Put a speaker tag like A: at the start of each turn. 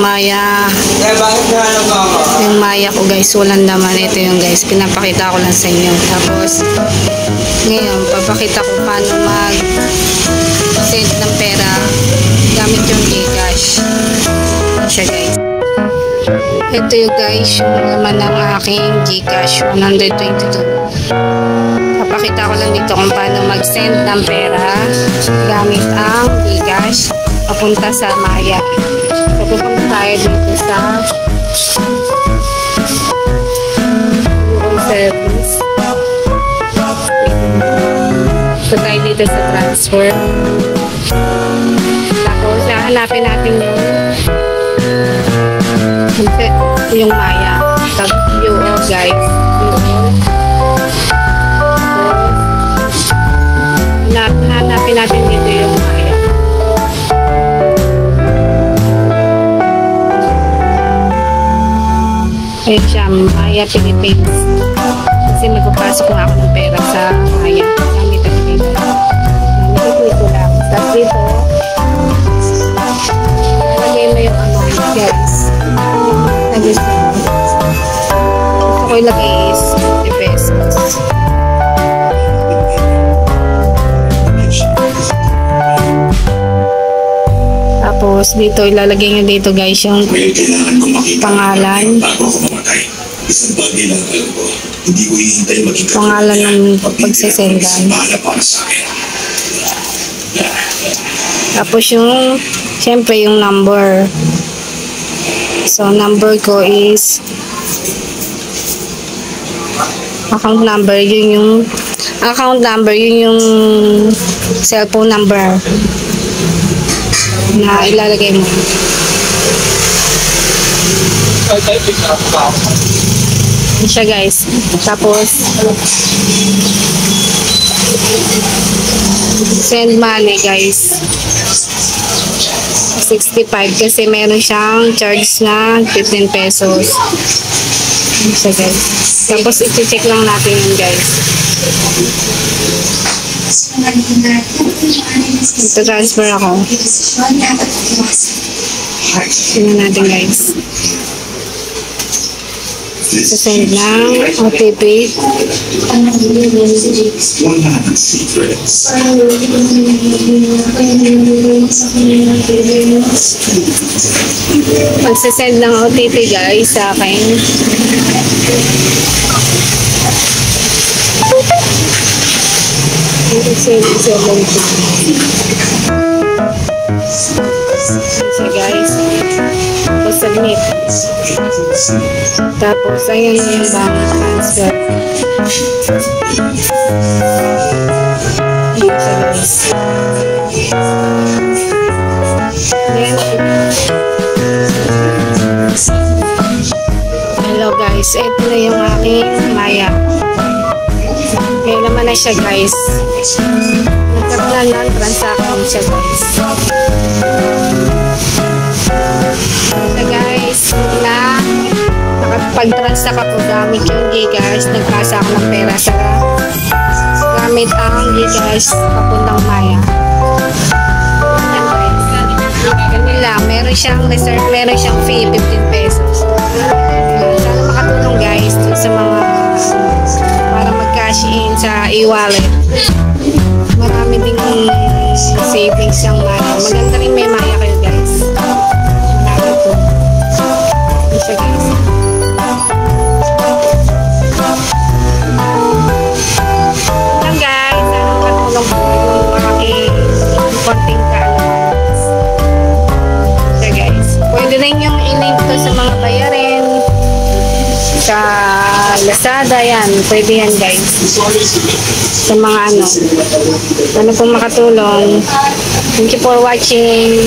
A: Maya. Yung Maya ko guys, walang laman. Ito yung guys, pinapakita ko lang sa inyo. Tapos, ngayon, papakita ko paano mag-send ng pera gamit yung Gcash. Siya guys. Ito yung guys, yung laman ng aking Gcash, 122. Papakita ko lang dito kung paano mag-send ng pera gamit ang Gcash papunta sa Maya. So, pupunta tayo dito sa service. So, tayo dito sa transfer. Tapos, hanapin natin yung Maya. UO guys. Hanapin natin dito yung Maya. Ayan siya, Maya Philippines. Kasi magpapasok na ako ng pera sa Maya. Gamit ang dito. Gamit ko lang. Tapos dito, lagay mo yung ano, guys. Gusto ko ilagay is 50 pesos. Tapos dito ilalagay nyo dito guys yung pangalan. Pangalan ng pagsisendan. Tapos yung syempre yung number. So, number ko is account number, yun yung cellphone number na ilalagay mo. Yun siya guys. Tapos, send money guys. 65 kasi meron siyang charge na 15 pesos. So guys. Tapos i-check lang natin yun guys. Ito transfer ako. Tingnan natin guys. Send ng OTP. Magsasend ng OTP guys sa akin. So guys, submit. Tapos ayan yung bank transfer. Hello guys, ito na yung aking Maya. Kaya naman na siya guys. Nagkaroon na ng transaction siya guys. So guys, na nakapag-transact ako gamit yung Gcash, nagpasa ako ng pera sa gamit ang Gcash papuntang Maya. Ayan guys. Ganun lang, meron siyang reserve, meron siyang fee, 15 pesos. Sana makatulong guys sa mga para mag-cash in sa e-wallet. Marami ding savings yung Maya. Maganda rin may Maya kayo guys. Marami po. Isa guys. Yan guys. Sana makatulong po yung aking konting kaalam. Isa guys. Pwede rin yung i-link to sa mga bayarin. Sa Lazada yan. Pwede yan guys. Sa mga ano pong makatulong. Thank you for watching.